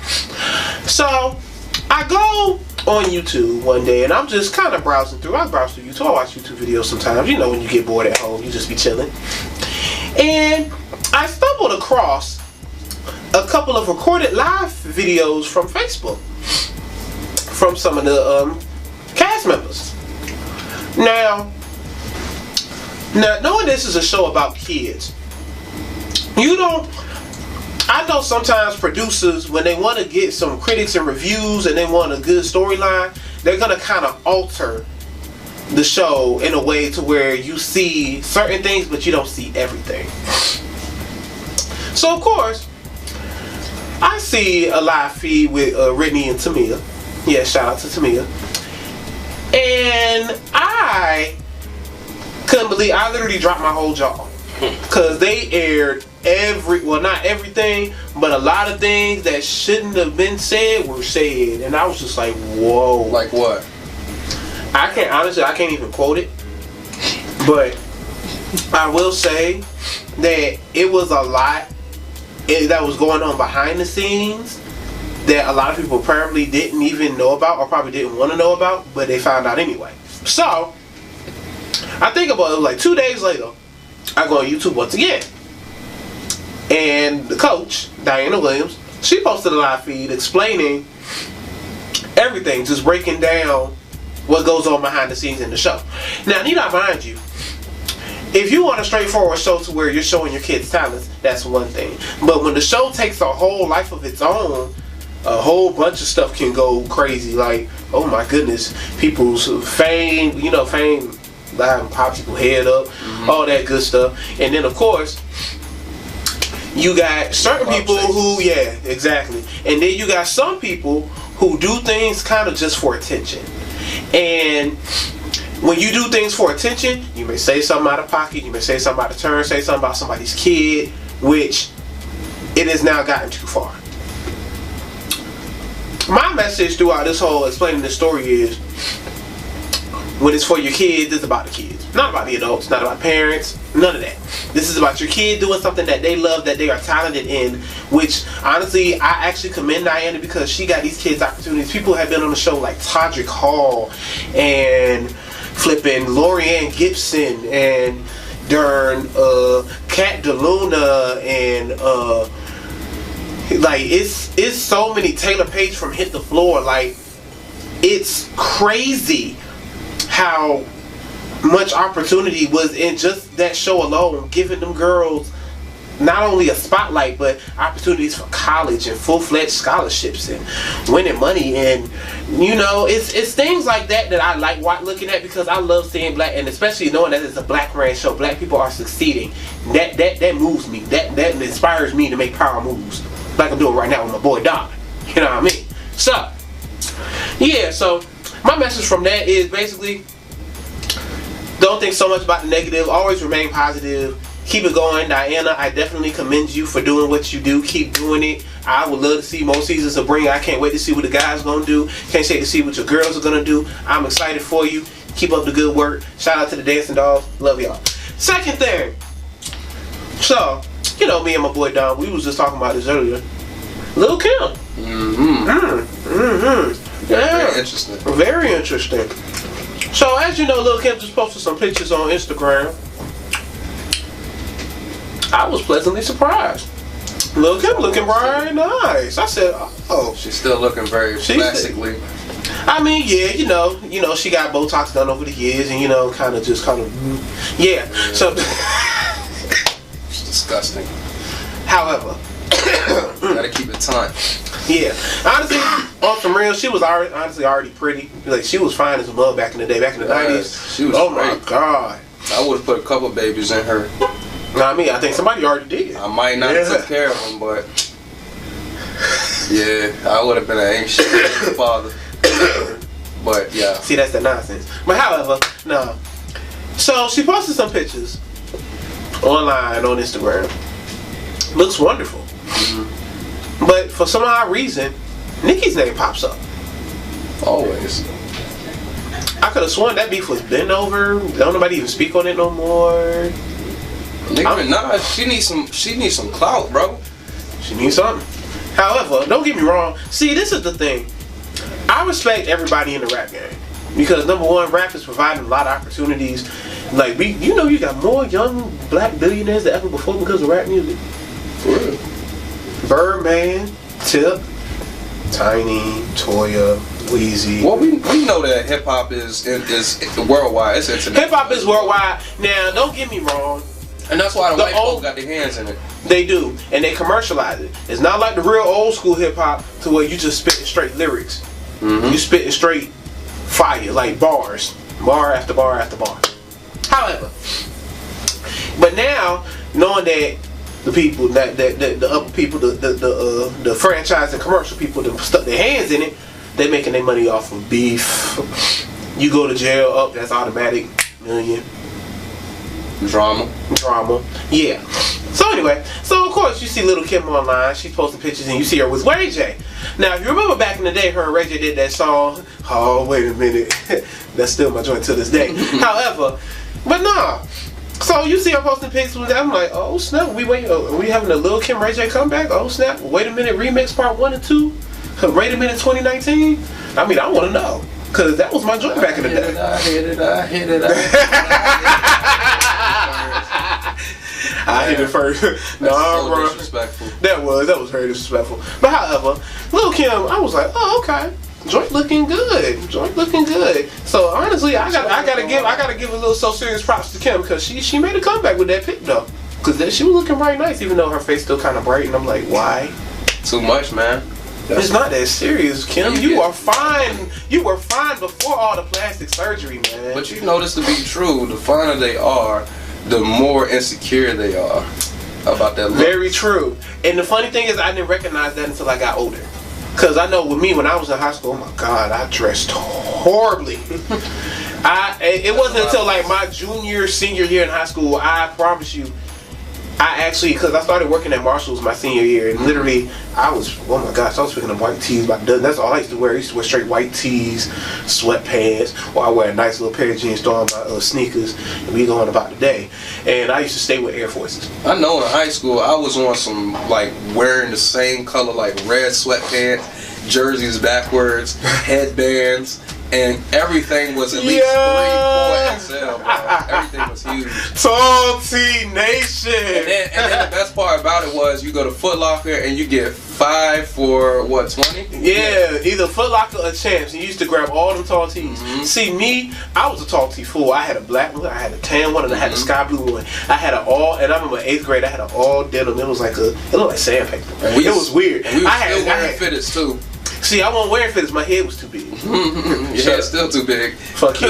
So I go on YouTube one day and I'm just kind of browsing through. I browse through YouTube. I watch YouTube videos sometimes. You know, when you get bored at home, you just be chilling. And I stumbled across a couple of recorded live videos from Facebook from some of the cast members. Now, knowing this is a show about kids, I know sometimes producers, when they want to get some critics and reviews and they want a good storyline, they're going to kind of alter the show in a way to where you see certain things but you don't see everything. So of course, I see a live feed with Whitney and Tamia. Yeah, shout out to Tamia. And I couldn't believe, I literally dropped my whole jaw. Because they aired not everything, but a lot of things that shouldn't have been said were said. And I was just like, whoa. Like what? I can't even quote it. But I will say that it was a lot that was going on behind the scenes that a lot of people probably didn't even know about or probably didn't want to know about, but they found out anyway. So I think about it, like 2 days later, I go on YouTube once again, and the coach, Diana Williams, she posted a live feed explaining everything, just breaking down what goes on behind the scenes in the show. Now, need I mind you, if you want a straightforward show to where you're showing your kids' talents, that's one thing. But when the show takes a whole life of its own, a whole bunch of stuff can go crazy. Like, oh my goodness, people's fame, fame pop people's head up, all that good stuff. And then of course, you got certain people who, yeah, exactly. And then you got some people who do things kind of just for attention. And when you do things for attention, you may say something out of pocket, you may say something out of turn, say something about somebody's kid, which it has now gotten too far. My message throughout this whole explaining this story is, when it's for your kids, it's about the kids. Not about the adults, not about parents, none of that. This is about your kid doing something that they love, that they are talented in, which honestly, I actually commend Diana because she got these kids opportunities. People have been on the show like Todrick Hall and flipping Lorianne Gibson and Dern, Kat DeLuna and like it's so many. Taylor Page from Hit the Floor. Like, it's crazy how much opportunity was in just that show alone, giving them girls not only a spotlight but opportunities for college and full-fledged scholarships and winning money. And it's things like that I like looking at, because I love seeing black, and especially knowing that it's a black ran show, black people are succeeding. That moves me. That inspires me to make power moves like I'm doing right now with my boy Don. You know what I mean? So yeah, so my message from that is basically, don't think so much about the negative, always remain positive, keep it going. Diana, I definitely commend you for doing what you do. Keep doing it. I would love to see more seasons of Bring It. I can't wait to see what the guys gonna do. Can't wait to see what your girls are gonna do. I'm excited for you. Keep up the good work. Shout out to the Dancing Dolls. Love y'all. Second thing, so me and my boy Don, we was just talking about this earlier. Lil' Kim. Yeah. Very interesting. Very interesting. So as you know, Lil' Kim just posted some pictures on Instagram. I was pleasantly surprised. Lil' Kim looking right nice. I said, oh. She's still looking very classically. I mean, yeah, you know, she got Botox done over the years, and kind of, yeah. So it's disgusting. However, gotta keep it tight. Yeah, honestly, on some real, she was already pretty. Like, she was fine as a mug back in the day, back in the 90s. She was my God. I would have put a couple babies in her. I mean, I think somebody already did. I might not have took care of them, but yeah, I would have been an anxious father. But yeah. See, that's the nonsense. But however, no. So she posted some pictures online on Instagram. Looks wonderful. Mm-hmm. But for some odd reason, Nikki's name pops up. Always. I could have sworn that beef was been over. Don't nobody even speak on it no more. Nah, she needs some clout, bro. She needs something. However, don't get me wrong. See, this is the thing. I respect everybody in the rap game because number one, rap is providing a lot of opportunities. Like you got more young black billionaires than ever before because of rap music. For real. Birdman, Tip, Tiny, Toya, Weezy. Well, we know that hip hop is worldwide. It's international. Hip hop is worldwide. Now, don't get me wrong. And that's why the white folks got their hands in it. They do, and they commercialize it. It's not like the real old school hip hop to where you just spitting straight lyrics. Mm-hmm. You spitting straight fire, like bars, bar after bar after bar. However, but now knowing that the people the upper people, the franchise and commercial people that stuck their hands in it, they making their money off of beef. You go to jail, that's automatic million. Drama. Yeah. So anyway, of course you see Lil' Kim online. She's posting pictures and you see her with Ray J. Now if you remember back in the day, her and Ray J did that song. Oh wait a minute, that's still my joint to this day. However, but nah. So you see her posting pictures with that. I'm like, oh snap, are we having a Lil' Kim Ray J comeback? Oh snap, wait a minute, remix part 1 and 2. Wait a minute, 2019. I mean, I want to know. Cause that was my joint back in the day. I hit it first. Nah, bro. Disrespectful. That was very disrespectful. But however, Lil' Kim, I was like, oh okay, joint looking good. So honestly, I gotta give a little so serious props to Kim because she made a comeback with that pic though. Cause she was looking right nice, even though her face still kind of bright. And I'm like, why? Too much, man. It's not that serious, Kim. You are fine. You were fine before all the plastic surgery, man. But you know this to be true. The finer they are, the more insecure they are about that look. Very true. And the funny thing is, I didn't recognize that until I got older. Because I know with me, when I was in high school, oh my God, I dressed horribly. It wasn't until like my senior year in high school, I promise you, because I started working at Marshall's my senior year, and literally, I was picking up white tees by the dozen. That's all I used to wear. I used to wear straight white tees, sweatpants, or I wear a nice little pair of jeans, throw on my sneakers, and we going about the day. And I used to stay with Air Forces. I know in high school, I was on some, like, wearing the same color, like red sweatpants, jerseys backwards, headbands, and everything was at least 3-4 XL, bro. Everything was huge. Tall T Nation. And then the best part about it was you go to Foot Locker and you get 5 for what, 20? Yeah, either Foot Locker or Champs. And you used to grab all them tall tees. Mm-hmm. See me, I was a tall tee fool. I had a black one, I had a tan one, and I had a sky blue one. I had and I remember 8th grade, I had an all denim. It was like it looked like sandpaper. It was weird. And we were still wearing fitteds too. See, I wasn't wearing fitteds. My head was too big. Yeah, it's still too big. Fuck you.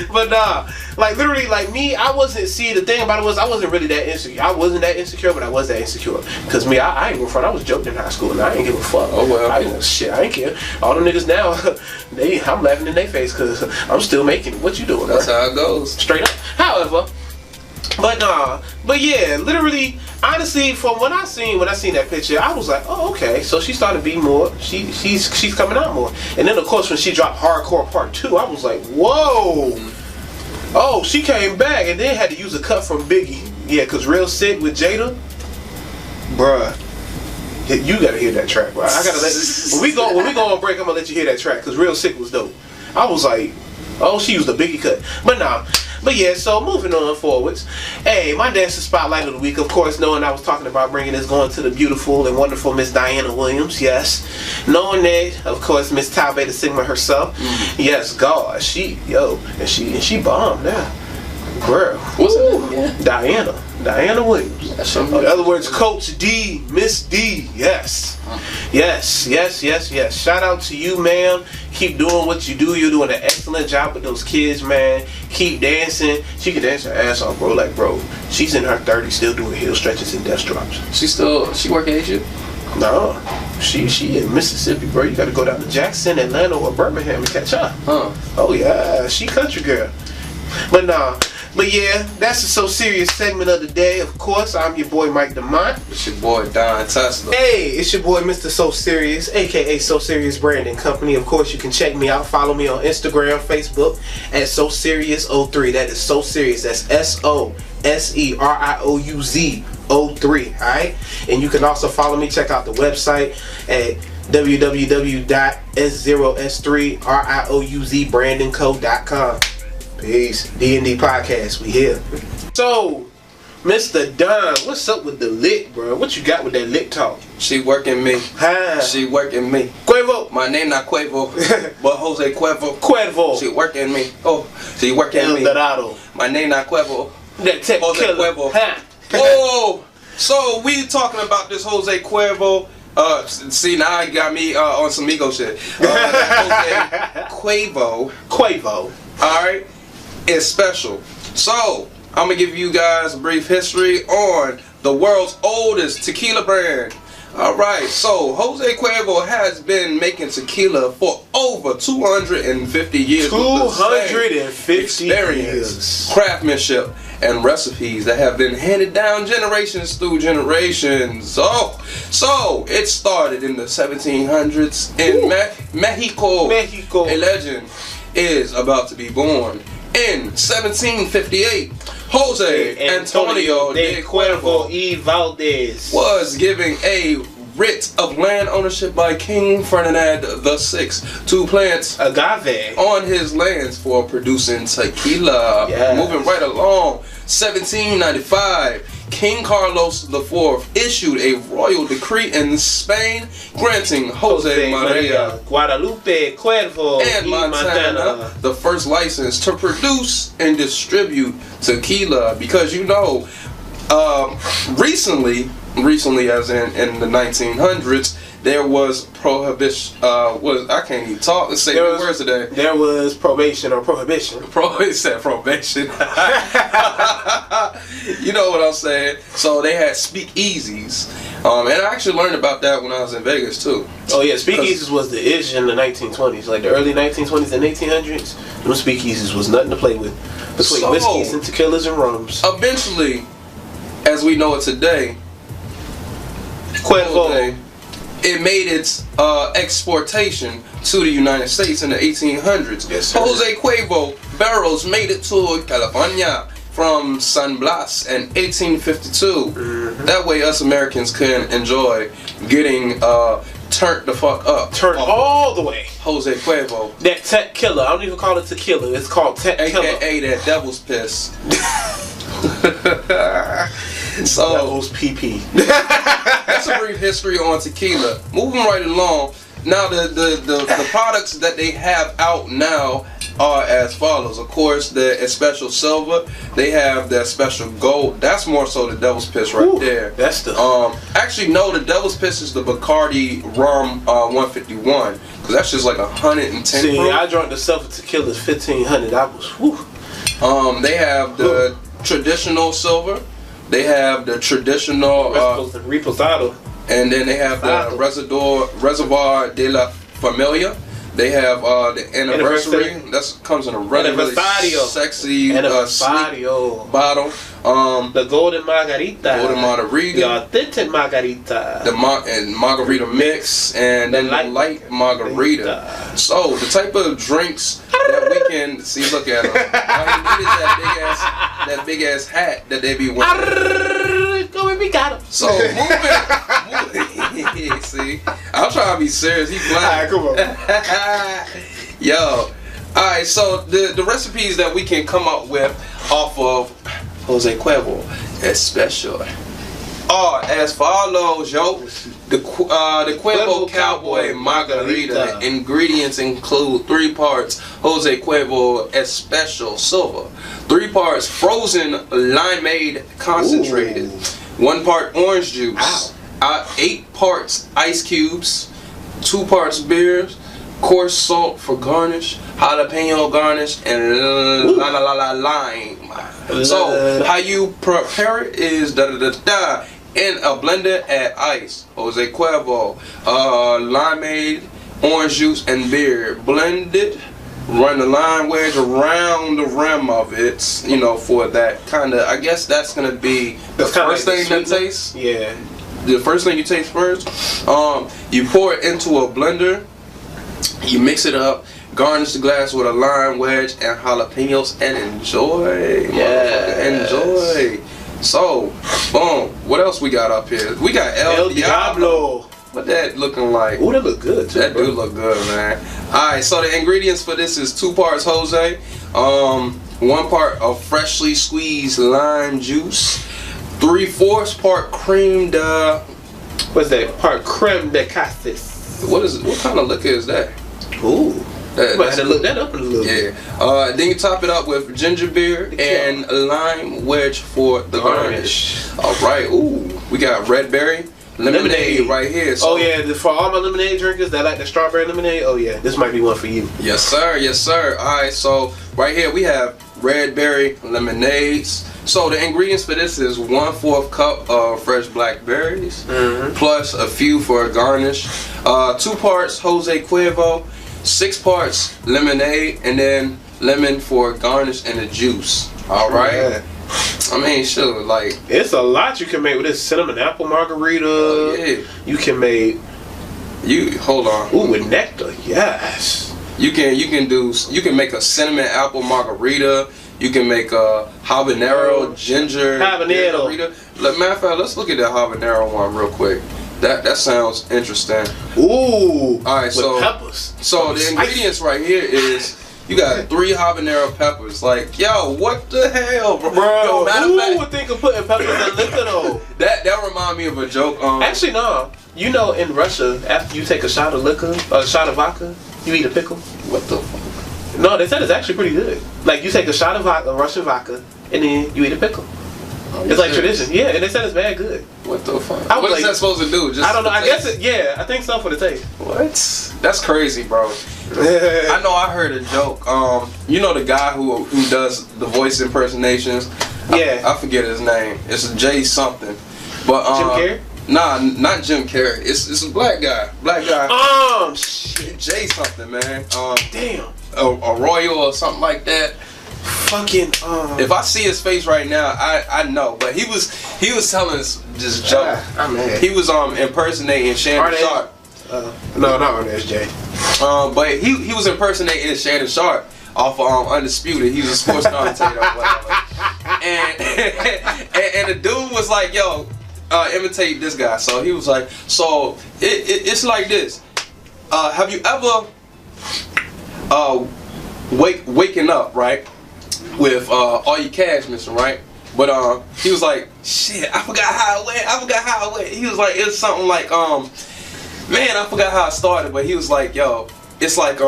But nah, like literally, like me, I wasn't. See, the thing about it was, I wasn't really that insecure. I wasn't that insecure, but I was that insecure. Cause me, I ain't go front. I was joking in high school, and I ain't give a fuck. Oh well. I ain't care. All them niggas now, I'm laughing in their face, cause I'm still making it. What you doing? That's how it goes. Straight up. However. But yeah, literally, honestly, from when I seen that picture, I was like, oh, okay. So she started to be more. She's coming out more. And then of course when she dropped Hardcore Part 2, I was like, whoa. Oh, she came back and then had to use a cut from Biggie. Yeah, cause Real Sick with Jada, bruh. You gotta hear that track, bro. I gotta when we go on break, I'm gonna let you hear that track, cause Real Sick was dope. I was like, oh, she used a Biggie cut, but nah. But yeah, so moving on forwards. Hey, my dancing spotlight of the week, of course, knowing I was talking about bringing this going to the beautiful and wonderful Miss Diana Williams, yes. Knowing that, of course, Miss Taube the Sigma herself, yes, God, she bombed now. Girl. What's her name again? Diana Williams. In other words, Coach D, Miss D, yes. Yes. Shout out to you, ma'am. Keep doing what you do. You're doing an excellent job with those kids, man. Keep dancing. She can dance her ass off, bro. Like, bro, she's in her 30s still doing heel stretches and death drops. She working Asia? No. She in Mississippi, bro. You gotta go down to Jackson, Atlanta, or Birmingham and catch her. Huh. Oh, yeah. She country girl. But nah. But yeah, that's the So Serious segment of the day. Of course, I'm your boy Mike Damont. It's your boy Don Tesla. Hey, it's your boy Mr. So Serious, aka So Serious Branding Company. Of course, you can check me out. Follow me on Instagram, Facebook at So Serious03. That is So Serious. That's SOSERIOUZ03. Alright? And you can also follow me. Check out the website at www.S0S3RIOUZbrandingco.com. Peace. D&D Podcasts, we here. So, Mr. Don, what's up with the lick, bro? What you got with that lick talk? She working me. Hi. She working me. Cuervo. My name not Cuervo, but Jose Cuervo. Cuervo. She working me. Oh, she working El me. Dorado. My name not Cuervo. That tech Jose killer. Cuervo. Ha. Oh, so we talking about this Jose Cuervo. See, now I got me on some ego shit. Jose Cuervo. Alright. It's special. So, I'm gonna give you guys a brief history on the world's oldest tequila brand. Alright, so Jose Cuervo has been making tequila for over 250 years. 250 years. Craftsmanship and recipes that have been handed down generations through generations. So it started in the 1700s in Mexico. A legend is about to be born. In 1758, Jose Antonio de Cuervo y Valdez was giving a writ of land ownership by King Ferdinand VI to plant agave on his lands for producing tequila. Yes. Moving right along, 1795, King Carlos IV issued a royal decree in Spain granting Jose Maria Guadalupe Cuervo and Montana the first license to produce and distribute tequila, because you know, recently as in the 1900s, there was prohibition. I can't even talk and say the words today. There was probation or prohibition. It said probation. You know what I'm saying? So they had speakeasies, and I actually learned about that when I was in Vegas too. Oh yeah, speakeasies was the ish in the 1920s, like the early 1920s and 1800s. Those speakeasies was nothing to play with between whiskeys and tequilas and rums. Eventually, as we know it today, Cuervo, it made its exportation to the United States in the 1800s. Yes, sir. Jose Cuervo barrels made it to California from San Blas in 1852. That way us Americans can enjoy getting turned the fuck up. Turned all the way. Jose Cuervo. That tech killer. I don't even call it tequila. It's called tech killer. AKA that devil's piss. So devil's pee-pee. That's a brief history on tequila. Moving right along. Now the products that they have out now are as follows. Of course, the special silver. They have that special gold. That's more so the devil's piss right there. That's the actually no, the devil's piss is the Bacardi rum 151, because that's just like 110. See, I drank the silver tequila 1500. I was whew. They have the traditional silver. They have the traditional reposado. And then they have the Reservoir de la Familia. They have the anniversary. That comes in a really sexy, sleek bottle. The golden margarita. Golden margarita. The authentic margarita. The margarita mix, and then the light margarita. So the type of drinks that we can see. Look at them. All he needed is that big ass hat that they be wearing. Go and we got him. So moving. See, I'm trying to be serious. He playing. Alright, come on. Yo, Alright, so the recipes that we can come up with off of Jose Cuervo Especial are as follows, yo. The Cuervo Cowboy Margarita. Ingredients include 3 parts Jose Cuervo Especial Silver, 3 parts frozen limeade concentrated, 1 part orange juice, 8 parts ice cubes, 2 parts beers, coarse salt for garnish, jalapeno garnish, and lime. So how you prepare it is in a blender, add ice, Jose Cuervo, limeade, orange juice, and beer. Blend it. Run the lime wedge around the rim of it, you know, for that kind of. I guess that's gonna be the first thing that tastes. Yeah. The first thing you taste first. You pour it into a blender. You mix it up. Garnish the glass with a lime wedge and jalapenos, and enjoy. Yeah. Enjoy. So, boom. What else we got up here? We got El Diablo. What that looking like? Ooh, that look good too. That do look good, man. Alright, so the ingredients for this is 2 parts Jose, 1 part of freshly squeezed lime juice, 3/4 part cream de. What's that? Part creme de cassis. What is it? What kind of liquor is that? Ooh. You might have to look that up a little bit. Yeah. Then you top it up with ginger beer and lime wedge for the garnish. Alright, ooh. We got red berry lemonade right here. So, oh yeah, for all my lemonade drinkers that like the strawberry lemonade, oh yeah, this might be one for you. Yes sir, yes sir. Alright, so right here we have red berry lemonades. So the ingredients for this is 1/4 cup of fresh blackberries, plus a few for a garnish, 2 parts Jose Cuervo, 6 parts lemonade, and then lemon for garnish and the juice. Alright. Yeah. I mean, sure, like it's a lot you can make with this cinnamon apple margarita. Yeah. You can make. Hold on. Ooh, with nectar, yes. You can make a cinnamon apple margarita. You can make a habanero ginger margarita. Matter of fact, let's look at the habanero one real quick. That sounds interesting. Ooh. All right, with so peppers. So the ingredients right here is. You got 3 habanero peppers. Like, yo, what the hell, bro? Yo, who would think of putting peppers in liquor though? That remind me of a joke. Actually, no. You know, in Russia, after you take a shot of liquor, or a shot of vodka, you eat a pickle. What the fuck? No, they said it's actually pretty good. Like, you take a shot of vodka, Russian vodka, and then you eat a pickle. It's like tradition. Yeah, and they said it's bad good. What the fuck? What is that supposed to do? Just I don't know. I guess I think so for the taste. What? That's crazy, bro. I know I heard a joke. You know the guy who does the voice impersonations? Yeah. I forget his name. It's Jay something. But Jim Carrey? Nah, not Jim Carrey. It's a black guy. Shit. Jay something, man. Damn. A Royal or something like that. Fucking If I see his face right now, I know. But he was telling us this joke. I'm mad. He was impersonating Shannon Sharp. No, not on SJ. But he was impersonating Shannon Sharp off of Undisputed. He was a sports commentator or whatever. And the dude was like, yo, imitate this guy. So he was like, so it's like this. Have you ever waking up, right? With all your cash missing, right? But he was like, shit, I forgot how it went. He was like, it's something like, man, I forgot how it started, but he was like, yo, it's like,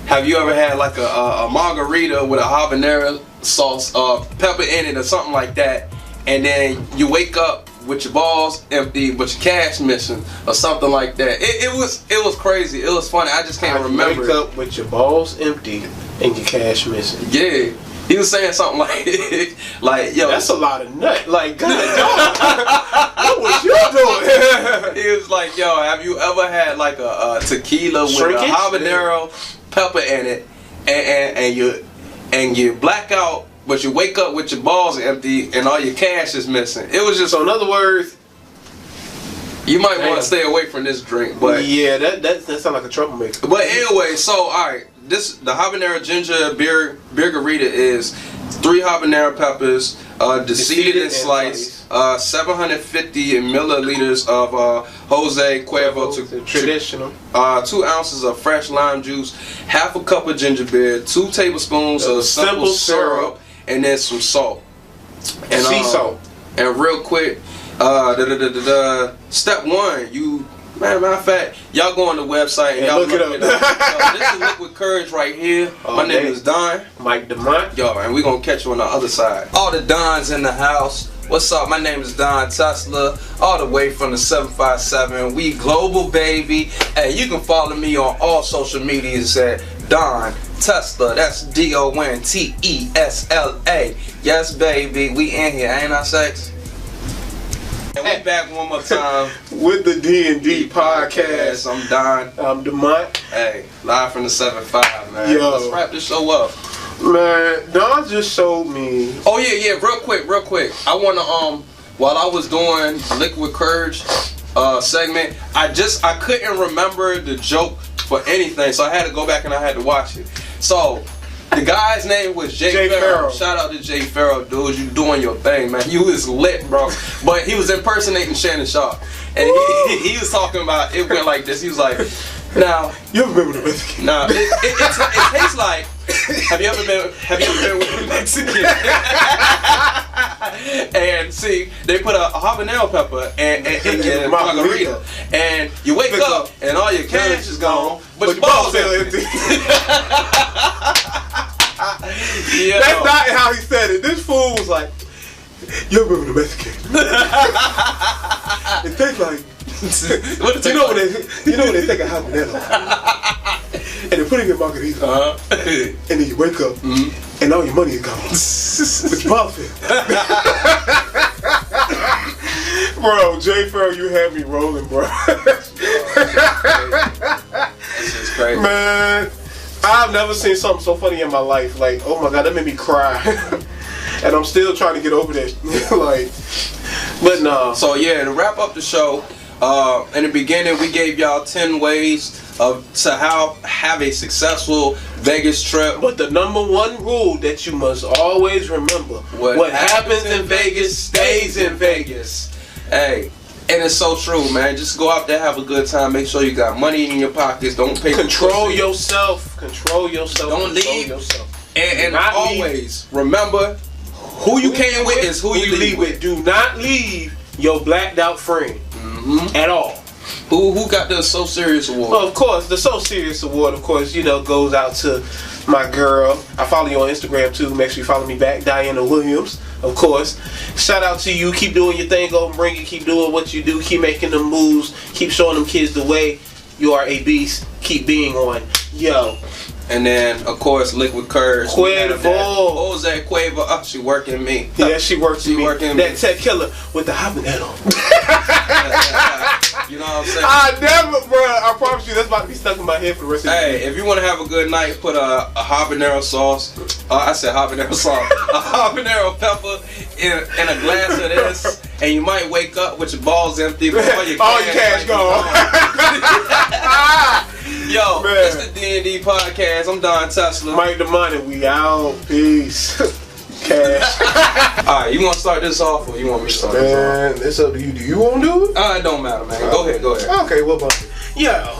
have you ever had like a margarita with a habanero sauce, pepper in it or something like that, and then you wake up with your balls empty but your cash missing or something like that. It was crazy. It was funny. I just can't remember. Wake up with your balls empty and your cash missing. Yeah. He was saying something like, yo, that's a lot of nut. Like, God, what was you doing? He was like, yo, have you ever had like a tequila with a habanero pepper in it, and you black out, but you wake up with your balls empty and all your cash is missing? It was just. So in other words, you might want to stay away from this drink, but yeah, that sounds like a troublemaker. But anyway, so all right. The habanero ginger beer garita is 3 habanero peppers, seeded and sliced, 750 milliliters of Jose Cuervo traditional, 2 ounces of fresh lime juice, half a cup of ginger beer, 2 tablespoons of simple syrup, and then some salt. And sea salt. And real quick, step 1, matter of fact, y'all go on the website and y'all look it up. Yo, this is Liquid Courage right here. My name is Don. Mike Damont. Yo, and we gonna catch you on the other side. All the Dons in the house. What's up? My name is Don Tesla, all the way from the 757. We global, baby. Hey, you can follow me on all social medias at Don Tesla. That's DONTESLA. Yes, baby. We in here. Ain't I sex? And we back one more time with the D&D Podcast. I'm Don. I'm Damont. Hey, live from the 7-5, man. Yo. Let's wrap this show up. Man, Don just showed me. Oh yeah, real quick. I wanna while I was doing Liquid Courage segment, I couldn't remember the joke for anything, so I had to go back and I had to watch it. So the guy's name was Jay Farrell. Shout out to Jay Farrell, dude. You doing your thing, man. You was lit, bro. But he was impersonating Shannon Sharp. And he was talking about, it went like this. He was like, now, you ever been with a Mexican? Nah, it tastes like, have you ever been with a Mexican? And see, they put a habanero pepper and margarita. And you wake up and all your cash is gone, but your balls are empty. Yeah. That's not how he said it. This fool was like, you ever been with a Mexican? It tastes like, you know when they take a habanero and they put it in margarita, and then you wake up and all your money is gone, but your balls fit. Bro, Jay Farrell, you had me rolling, bro. That's just crazy. Man, I've never seen something so funny in my life. Like, oh my god, that made me cry. And I'm still trying to get over that. Like, but nah. So yeah, to wrap up the show, in the beginning we gave y'all 10 ways to have a successful Vegas trip. But the #1 rule that you must always remember: what happens in Vegas stays in Vegas. Hey, and it's so true, man. Just go out there, have a good time. Make sure you got money in your pockets. Don't pay. Control yourself. Control yourself. Don't leave. And always remember, who you came with is who you leave with. Do not leave your blacked out friend at all. Who got the So Serious award? Well, of course, the So Serious award, of course, goes out to my girl. I follow you on Instagram too. Make sure you follow me back, Diana Williams. Of course, shout out to you. Keep doing your thing, go and bring it. Keep doing what you do. Keep making them moves. Keep showing them kids the way. You are a beast. Keep being on. Yo. And then, of course, Liquid Courage. Cuervo. Jose Cuervo. Oh, she working me. Yeah, she working me. That tech killer with the habanero. You know what I'm saying? I never, bro. I promise you, that's about to be stuck in my head for the rest of the day. Hey, if you want to have a good night, put a habanero sauce. I said habanero sauce. A habanero pepper in a glass of this, and you might wake up with your balls empty, but all your cash gone. Yo, man. It's the D&D Podcast. I'm Don Tesla. Mike Damont, and we out. Peace. Cash. Alright, you want to start this off or you want me to start this off? Man, it's up to you. Do you want to do it? It don't matter, man. Go ahead. Okay, well, yo.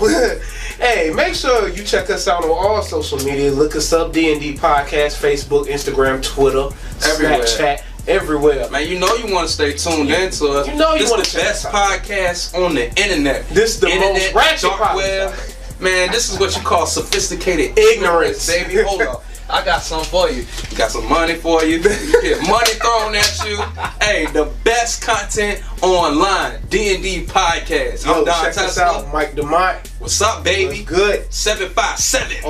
Hey, make sure you check us out on all social media. Look us up, D&D Podcast, Facebook, Instagram, Twitter, Snapchat. Everywhere. Man, you know you want to stay tuned into us. You know you want to check us out. This is the best podcast on the internet. This is the most ratchet dark web. Man, this is what you call sophisticated ignorance, baby. Hold up. I got something for you. Got some money for you. You get money thrown at you. Hey, the best content online. D&D Podcast. I'm Don Tesla. Check us out, Mike Damont. What's up, baby? What's good? 757.